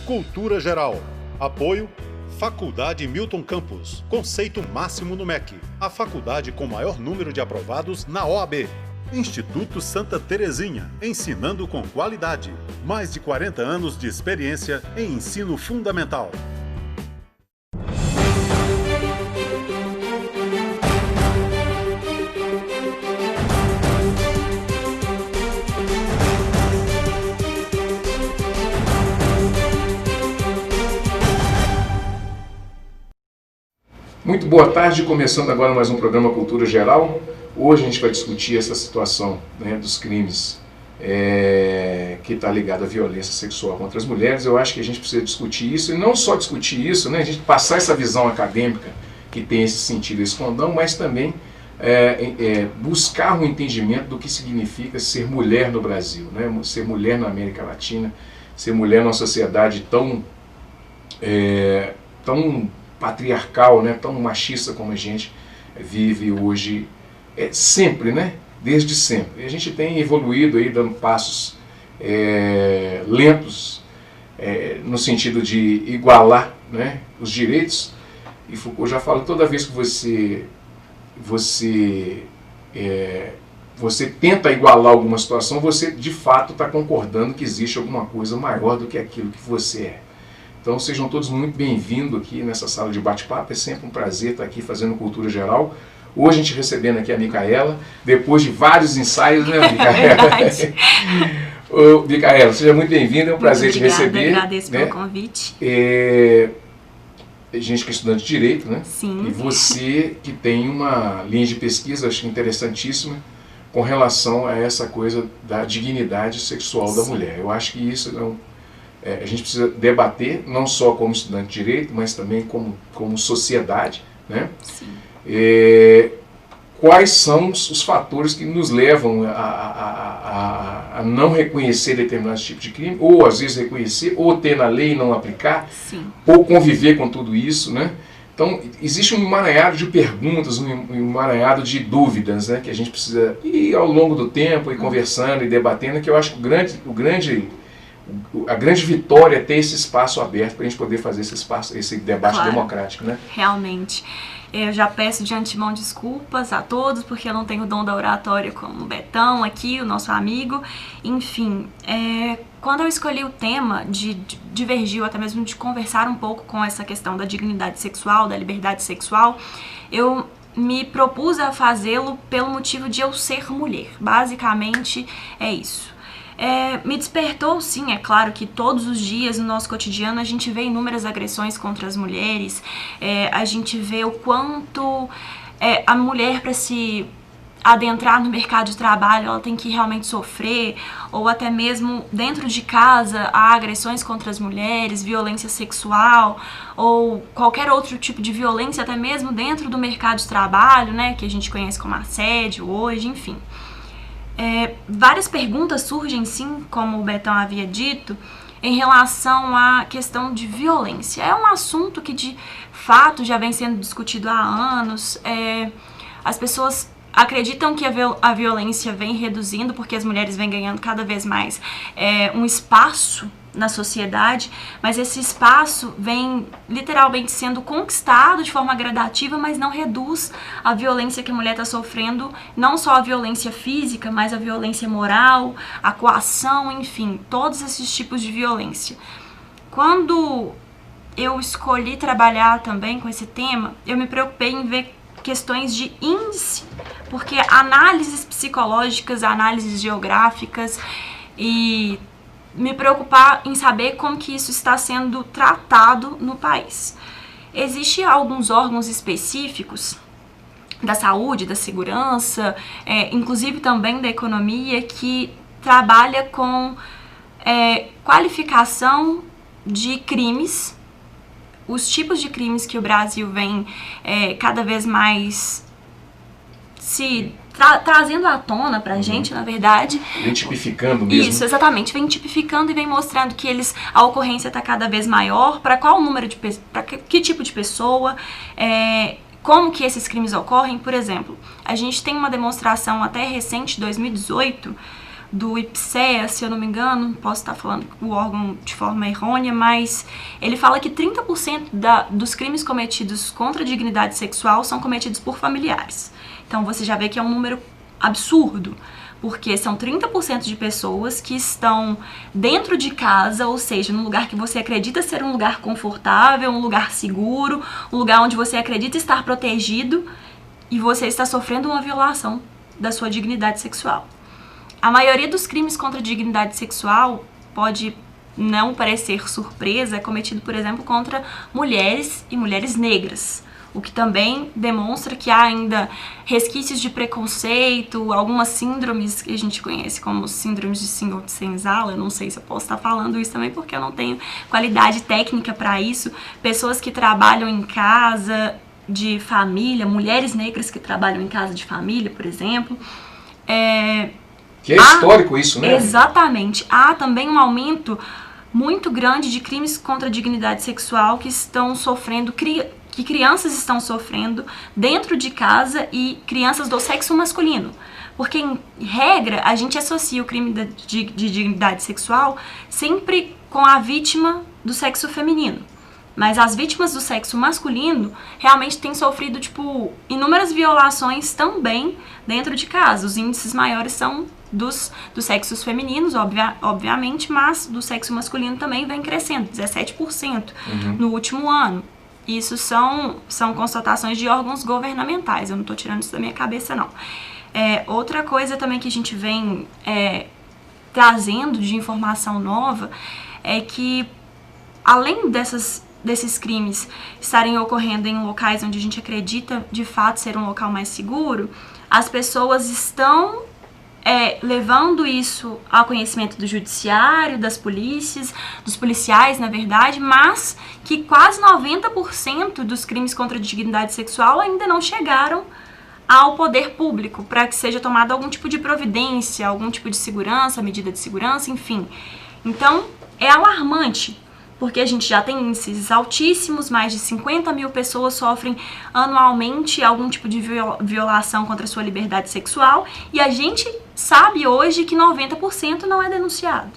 Cultura Geral. Apoio Faculdade Milton Campos. Conceito máximo no MEC. A faculdade com maior número de aprovados na OAB. Instituto Santa Terezinha. Ensinando com qualidade. Mais de 40 anos de experiência em ensino fundamental. Muito boa tarde, começando agora mais um programa Cultura Geral. Hoje a gente vai discutir essa situação, né, dos crimes que está ligado à violência sexual contra as mulheres. Eu acho que a gente precisa discutir isso, e não só discutir isso, né, a gente passar essa visão acadêmica que tem esse sentido, esse condão, mas também buscar um entendimento do que significa ser mulher no Brasil, né, ser mulher na América Latina, ser mulher numa sociedade tão patriarcal, né, tão machista como a gente vive hoje, sempre, né, desde sempre. E a gente tem evoluído aí, dando passos lentos, no sentido de igualar, né, os direitos. E Foucault já fala, toda vez que você tenta igualar alguma situação, você de fato está concordando que existe alguma coisa maior do que aquilo que você é. Então sejam todos muito bem-vindos aqui nessa sala de bate-papo, é sempre um prazer estar aqui fazendo Cultura Geral. Hoje a gente recebendo aqui a Micaela, depois de vários ensaios, né, Micaela? Ô, Micaela, seja muito bem-vinda, é um prazer te receber. Agradeço pelo convite. Gente que é estudante de Direito, né? Sim. E você que tem uma linha de pesquisa, acho interessantíssima, com relação a essa coisa da dignidade sexual da mulher. Eu acho que isso a gente precisa debater, não só como estudante de Direito, mas também como sociedade, né? Sim. Quais são os fatores que nos levam a não reconhecer determinados tipos de crime, ou às vezes reconhecer, ou ter na lei e não aplicar, Sim. ou conviver com tudo isso, né? Então, existe um emaranhado de perguntas, um emaranhado de dúvidas, né, que a gente precisa ir ao longo do tempo, ir conversando e debatendo, que eu acho que a grande vitória é ter esse espaço aberto para a gente poder fazer esse debate Claro. democrático, né? Realmente. Eu já peço de antemão desculpas a todos, porque eu não tenho o dom da oratória como o Betão aqui, o nosso amigo. Enfim, quando eu escolhi o tema de divergir, ou até mesmo de conversar um pouco com essa questão da dignidade sexual, da liberdade sexual, eu me propus a fazê-lo pelo motivo de eu ser mulher. Basicamente é isso. Me despertou, sim, é claro que todos os dias no nosso cotidiano a gente vê inúmeras agressões contra as mulheres, a gente vê o quanto a mulher, para se adentrar no mercado de trabalho, ela tem que realmente sofrer, ou até mesmo dentro de casa há agressões contra as mulheres, violência sexual, ou qualquer outro tipo de violência, até mesmo dentro do mercado de trabalho, né, que a gente conhece como assédio hoje, enfim. Várias perguntas surgem, sim, como o Betão havia dito, em relação à questão de violência. É um assunto que, de fato, já vem sendo discutido há anos. As pessoas acreditam que a violência vem reduzindo porque as mulheres vêm ganhando cada vez mais um espaço na sociedade, mas esse espaço vem literalmente sendo conquistado de forma gradativa, mas não reduz a violência que a mulher está sofrendo, não só a violência física, mas a violência moral, a coação, enfim, todos esses tipos de violência. Quando eu escolhi trabalhar também com esse tema, eu me preocupei em ver questões de índice, porque análises psicológicas, análises geográficas, e me preocupar em saber como que isso está sendo tratado no país. Existem alguns órgãos específicos da saúde, da segurança, inclusive também da economia, que trabalha com qualificação de crimes, os tipos de crimes que o Brasil vem cada vez mais trazendo à tona pra gente, na verdade. Vem tipificando mesmo. Isso, exatamente. Vem tipificando e vem mostrando que a ocorrência está cada vez maior, para qual número de pessoas, para que tipo de pessoa, como que esses crimes ocorrem. Por exemplo, a gente tem uma demonstração até recente, 2018, do IPSEA, se eu não me engano, posso estar falando o órgão de forma errônea, mas ele fala que 30% dos crimes cometidos contra a dignidade sexual são cometidos por familiares. Então você já vê que é um número absurdo, porque são 30% de pessoas que estão dentro de casa, ou seja, num lugar que você acredita ser um lugar confortável, um lugar seguro, um lugar onde você acredita estar protegido, e você está sofrendo uma violação da sua dignidade sexual. A maioria dos crimes contra a dignidade sexual pode não parecer surpresa, é cometido, por exemplo, contra mulheres e mulheres negras, o que também demonstra que há ainda resquícios de preconceito, algumas síndromes que a gente conhece como síndromes de Singleton-Senzala. Eu não sei se eu posso estar falando isso também porque eu não tenho qualidade técnica para isso. Pessoas que trabalham em casa de família, mulheres negras que trabalham em casa de família, por exemplo. Que é histórico isso, né? Exatamente. Há também um aumento muito grande de crimes contra a dignidade sexual que estão sofrendo, que crianças estão sofrendo dentro de casa, e crianças do sexo masculino. Porque, em regra, a gente associa o crime de dignidade sexual sempre com a vítima do sexo feminino. Mas as vítimas do sexo masculino realmente têm sofrido, inúmeras violações também dentro de casa. Os índices maiores são dos sexos femininos, obviamente, mas do sexo masculino também vem crescendo, 17% no último ano. Isso são constatações de órgãos governamentais, eu não estou tirando isso da minha cabeça, não. Outra coisa também que a gente vem trazendo de informação nova é que, além desses crimes estarem ocorrendo em locais onde a gente acredita de fato ser um local mais seguro, as pessoas estão levando isso ao conhecimento do judiciário, das polícias, dos policiais, na verdade, mas que quase 90% dos crimes contra a dignidade sexual ainda não chegaram ao poder público para que seja tomada algum tipo de providência, algum tipo de segurança, medida de segurança, enfim. Então, é alarmante, porque a gente já tem índices altíssimos, mais de 50 mil pessoas sofrem anualmente algum tipo de violação contra a sua liberdade sexual, e a gente sabe hoje que 90% não é denunciado.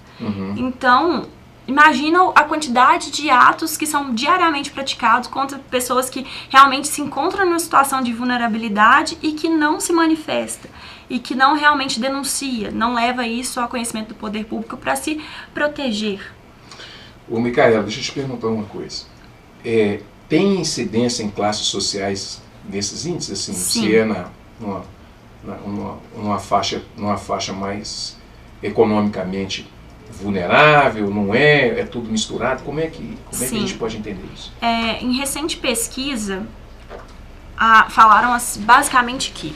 Então, imagina a quantidade de atos que são diariamente praticados contra pessoas que realmente se encontram numa situação de vulnerabilidade e que não se manifesta, e que não realmente denuncia, não leva isso ao conhecimento do poder público para se proteger. Ô, Micaela, deixa eu te perguntar uma coisa. Tem incidência em classes sociais nesses índices? Assim, Sim. se é numa faixa mais economicamente vulnerável, não é tudo misturado? Como é que a gente pode entender isso? Em recente pesquisa, falaram basicamente que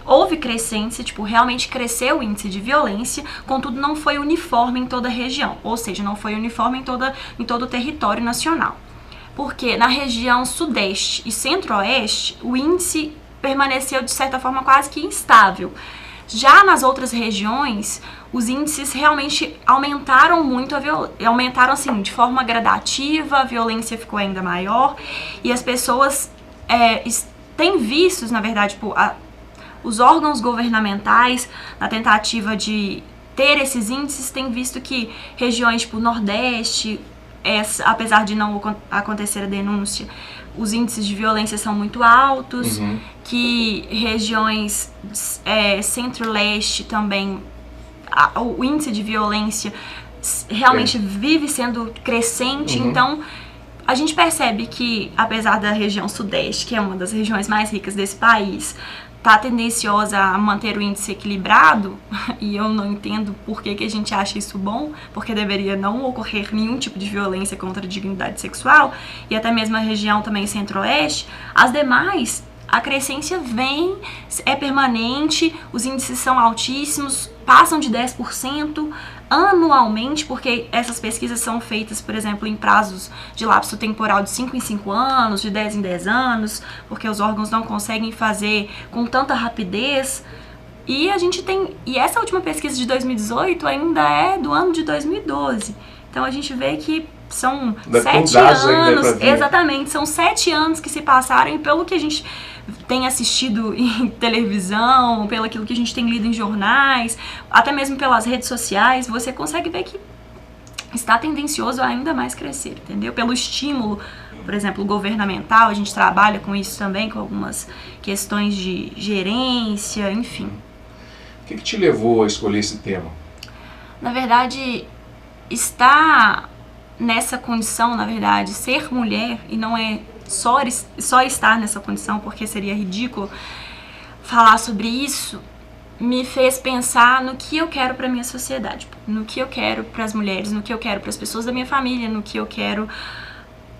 houve crescência, realmente cresceu o índice de violência, contudo não foi uniforme em toda a região, ou seja, não foi uniforme em todo o território nacional. Porque na região sudeste e centro-oeste, o índice permaneceu de certa forma quase que instável. Já nas outras regiões, os índices realmente aumentaram muito, aumentaram assim, de forma gradativa, a violência ficou ainda maior, e as pessoas têm visto, na verdade, os órgãos governamentais, na tentativa de ter esses índices, têm visto que regiões tipo Nordeste, apesar de não acontecer a denúncia, os índices de violência são muito altos, que regiões Centro-Leste também, o índice de violência realmente vive sendo crescente, então a gente percebe que, apesar da região Sudeste, que é uma das regiões mais ricas desse país, está tendenciosa a manter o índice equilibrado, e eu não entendo por que a gente acha isso bom, porque deveria não ocorrer nenhum tipo de violência contra a dignidade sexual, e até mesmo a região também Centro-Oeste, as demais, a crescência é permanente, os índices são altíssimos, passam de 10% anualmente, porque essas pesquisas são feitas, por exemplo, em prazos de lapso temporal de 5 em 5 anos, de 10 em 10 anos, porque os órgãos não conseguem fazer com tanta rapidez. E essa última pesquisa de 2018 ainda é do ano de 2012. Então a gente vê que são Ainda 7 tem dados ainda anos, pra vir. exatamente, são 7 anos que se passaram, e pelo que a gente tem assistido em televisão, pelo aquilo que a gente tem lido em jornais, até mesmo pelas redes sociais, você consegue ver que está tendencioso a ainda mais crescer, entendeu? Pelo estímulo, por exemplo, governamental, a gente trabalha com isso também, com algumas questões de gerência, enfim. O que te levou a escolher esse tema? Na verdade, estar nessa condição, na verdade, ser mulher, e não é só estar nessa condição, porque seria ridículo falar sobre isso, me fez pensar no que eu quero para minha sociedade, no que eu quero para as mulheres, no que eu quero para as pessoas da minha família, no que eu quero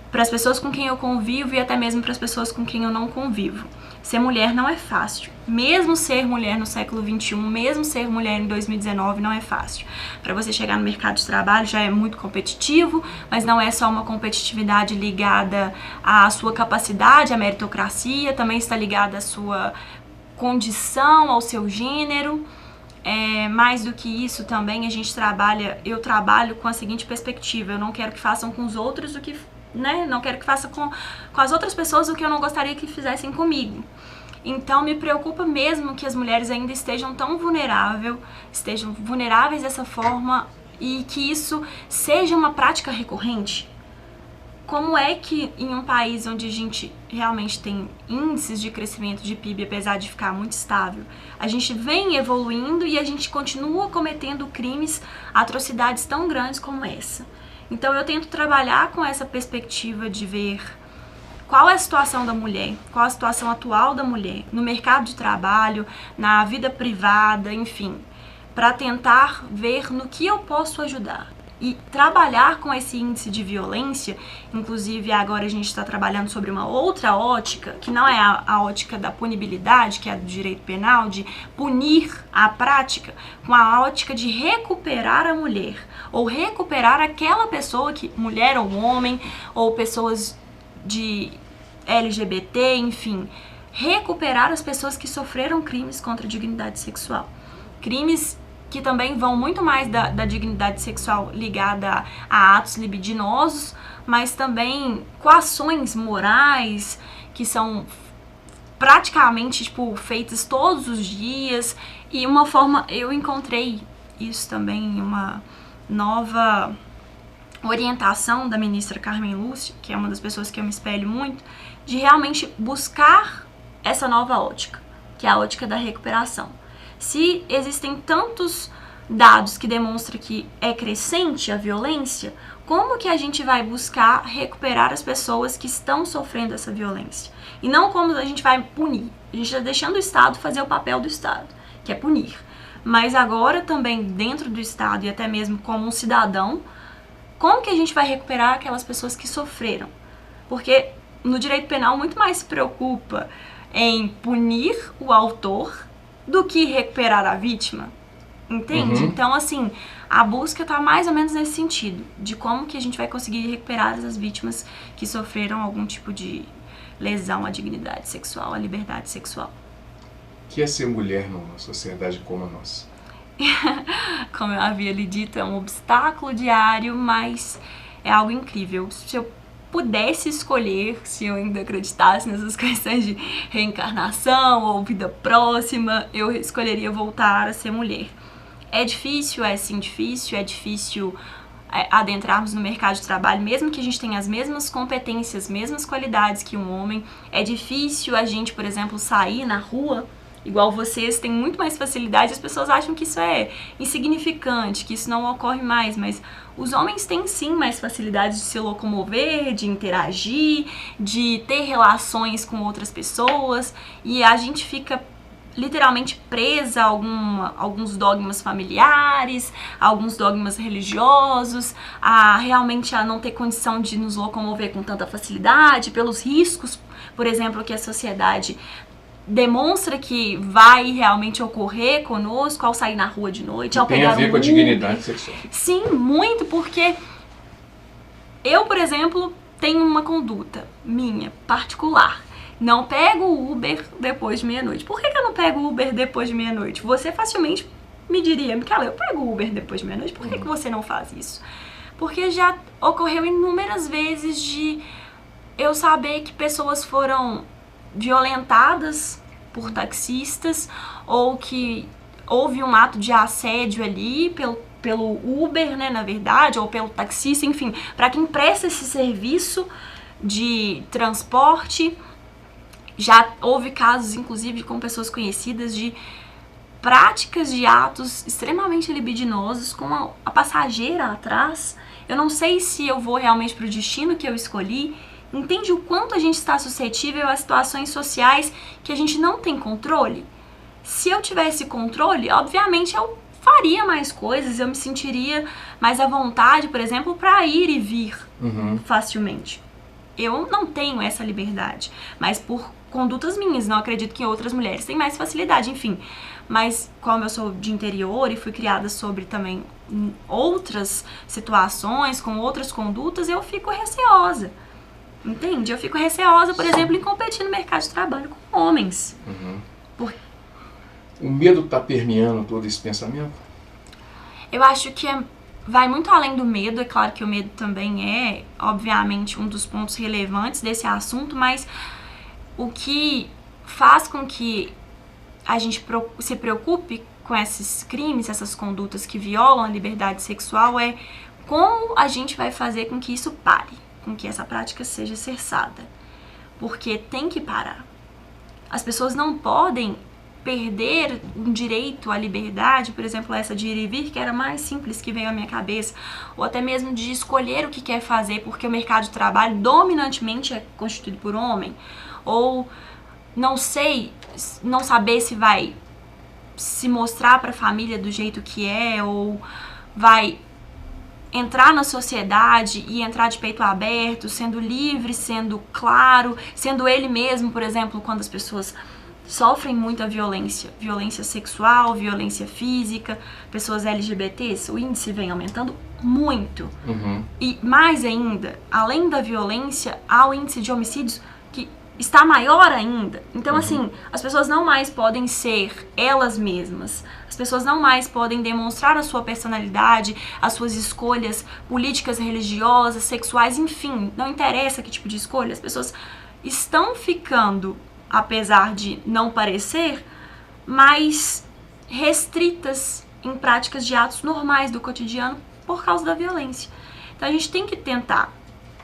para as pessoas com quem eu convivo e até mesmo para as pessoas com quem eu não convivo. Ser mulher não é fácil. Mesmo ser mulher no século XXI, mesmo ser mulher em 2019, não é fácil. Para você chegar no mercado de trabalho já é muito competitivo, mas não é só uma competitividade ligada à sua capacidade, à meritocracia, também está ligada à sua condição, ao seu gênero. Mais do que isso também eu trabalho com a seguinte perspectiva: eu não quero que façam com os outros o que, né? Não quero que façam com as outras pessoas o que eu não gostaria que fizessem comigo. Então me preocupa mesmo que as mulheres ainda estejam vulneráveis dessa forma, e que isso seja uma prática recorrente. Como é que em um país onde a gente realmente tem índices de crescimento de PIB, apesar de ficar muito estável, a gente vem evoluindo e a gente continua cometendo crimes, atrocidades tão grandes como essa? Então eu tento trabalhar com essa perspectiva de ver qual é a situação da mulher, qual a situação atual da mulher no mercado de trabalho, na vida privada, enfim, para tentar ver no que eu posso ajudar. E trabalhar com esse índice de violência, inclusive agora a gente está trabalhando sobre uma outra ótica, que não é a ótica da punibilidade, que é a do direito penal, de punir a prática, com a ótica de recuperar a mulher, ou recuperar aquela pessoa, mulher ou homem, ou pessoas de LGBT, enfim, recuperar as pessoas que sofreram crimes contra a dignidade sexual. Crimes que também vão muito mais da dignidade sexual ligada a atos libidinosos, mas também coações morais que são praticamente feitas todos os dias. E uma forma, eu encontrei isso também em uma nova orientação da ministra Carmen Lúcia, que é uma das pessoas que eu me espelho muito, de realmente buscar essa nova ótica, que é a ótica da recuperação. Se existem tantos dados que demonstram que é crescente a violência, como que a gente vai buscar recuperar as pessoas que estão sofrendo essa violência? E não como a gente vai punir. A gente está deixando o Estado fazer o papel do Estado, que é punir. Mas agora também dentro do Estado e até mesmo como um cidadão, como que a gente vai recuperar aquelas pessoas que sofreram? Porque no direito penal muito mais se preocupa em punir o autor do que recuperar a vítima, entende? Então, assim, a busca tá mais ou menos nesse sentido, de como que a gente vai conseguir recuperar as vítimas que sofreram algum tipo de lesão à dignidade sexual, à liberdade sexual. O que é ser mulher numa sociedade como a nossa? Como eu havia lhe dito, é um obstáculo diário, mas é algo incrível. Se eu pudesse escolher, se eu ainda acreditasse nessas questões de reencarnação ou vida próxima, eu escolheria voltar a ser mulher. É difícil, é sim difícil, é difícil adentrarmos no mercado de trabalho, mesmo que a gente tenha as mesmas competências, as mesmas qualidades que um homem. É difícil a gente, por exemplo, sair na rua, igual vocês têm muito mais facilidade, as pessoas acham que isso é insignificante, que isso não ocorre mais, mas os homens têm sim mais facilidade de se locomover, de interagir, de ter relações com outras pessoas, e a gente fica literalmente presa a alguns dogmas familiares, a alguns dogmas religiosos, realmente a não ter condição de nos locomover com tanta facilidade, pelos riscos, por exemplo, que a sociedade demonstra que vai realmente ocorrer conosco ao sair na rua de noite, ao pegar um Uber. Tem a ver com a dignidade sexual. Sim, muito, porque eu, por exemplo, tenho uma conduta minha, particular. Não pego o Uber depois de meia-noite. Por que eu não pego o Uber depois de meia-noite? Você facilmente me diria, Micaela, eu pego o Uber depois de meia-noite, por que você não faz isso? Porque já ocorreu inúmeras vezes de eu saber que pessoas foram violentadas por taxistas ou que houve um ato de assédio ali pelo Uber, né, na verdade, ou pelo taxista, enfim, para quem presta esse serviço de transporte. Já houve casos, inclusive, com pessoas conhecidas de práticas de atos extremamente libidinosos com a passageira atrás. Eu não sei se eu vou realmente para o destino que eu escolhi. Entende o quanto a gente está suscetível a situações sociais que a gente não tem controle? Se eu tivesse controle, obviamente eu faria mais coisas, eu me sentiria mais à vontade, por exemplo, para ir e vir facilmente. Eu não tenho essa liberdade, mas por condutas minhas, não acredito que outras mulheres têm mais facilidade, enfim. Mas como eu sou de interior e fui criada sobre também outras situações, com outras condutas, eu fico receosa. Entende? Eu fico receosa, por exemplo, em competir no mercado de trabalho com homens. O medo está permeando todo esse pensamento? Eu acho que vai muito além do medo. É claro que o medo também é, obviamente, um dos pontos relevantes desse assunto, mas o que faz com que a gente se preocupe com esses crimes, essas condutas que violam a liberdade sexual, é como a gente vai fazer com que isso pare, com que essa prática seja cessada. Porque tem que parar. As pessoas não podem perder um direito à liberdade, por exemplo, essa de ir e vir, que era mais simples que veio à minha cabeça, ou até mesmo de escolher o que quer fazer, porque o mercado de trabalho dominantemente é constituído por homem, ou não saber se vai se mostrar para a família do jeito que é, ou vai entrar na sociedade e entrar de peito aberto, sendo livre, sendo claro, sendo ele mesmo, por exemplo, quando as pessoas sofrem muita violência sexual, violência física, pessoas LGBTs, o índice vem aumentando muito. E mais ainda, além da violência, há o índice de homicídios que está maior ainda. Então, assim, as pessoas não mais podem ser elas mesmas. As pessoas não mais podem demonstrar a sua personalidade, as suas escolhas políticas, religiosas, sexuais, enfim, não interessa que tipo de escolha. As pessoas estão ficando, apesar de não parecer, mais restritas em práticas de atos normais do cotidiano por causa da violência. Então a gente tem que tentar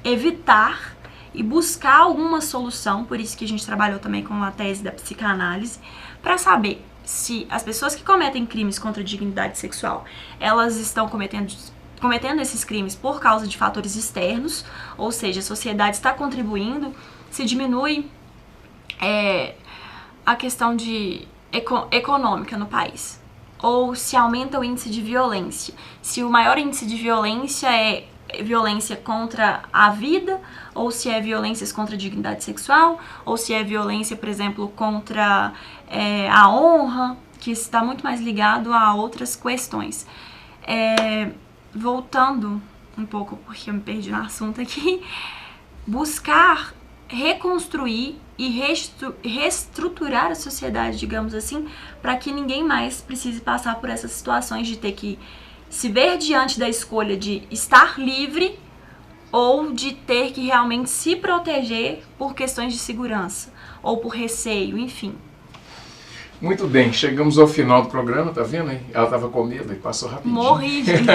evitar e buscar alguma solução, por isso que a gente trabalhou também com a tese da psicanálise, para saber se as pessoas que cometem crimes contra a dignidade sexual, elas estão cometendo esses crimes por causa de fatores externos, ou seja, a sociedade está contribuindo, se diminui a questão econômica no país, ou se aumenta o índice de violência. Se o maior índice de violência é violência contra a vida, ou se é violências contra a dignidade sexual, ou se é violência, por exemplo, contra a honra, que está muito mais ligado a outras questões. Voltando um pouco, porque eu me perdi no assunto aqui, buscar reconstruir e reestruturar a sociedade, digamos assim, para que ninguém mais precise passar por essas situações de ter que se ver diante da escolha de estar livre ou de ter que realmente se proteger por questões de segurança ou por receio, enfim. Muito bem, chegamos ao final do programa, tá vendo aí? Ela tava com medo e passou rapidinho. Morri, gente.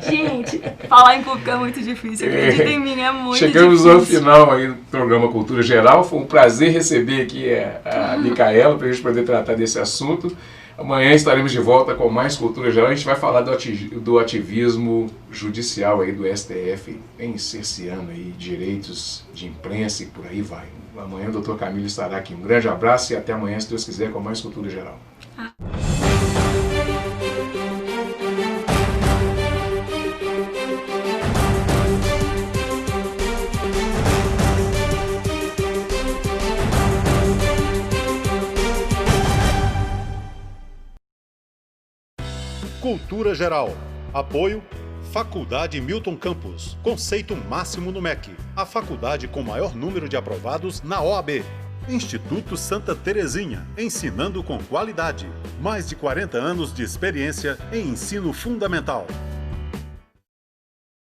Gente, falar em público é muito difícil, acredita em mim, é muito Chegamos difícil. ao final aí do programa Cultura Geral, foi um prazer receber aqui a Micaela para a gente poder tratar desse assunto. Amanhã estaremos de volta com mais Cultura Geral, a gente vai falar do ativismo judicial aí do STF, cerceando aí direitos de imprensa e por aí vai. Amanhã o Dr. Camilo estará aqui. Um grande abraço e até amanhã, se Deus quiser, com mais Cultura Geral. Cultura Geral. Apoio Faculdade Milton Campos. Conceito máximo no MEC. A faculdade com maior número de aprovados na OAB. Instituto Santa Terezinha. Ensinando com qualidade. Mais de 40 anos de experiência em ensino fundamental.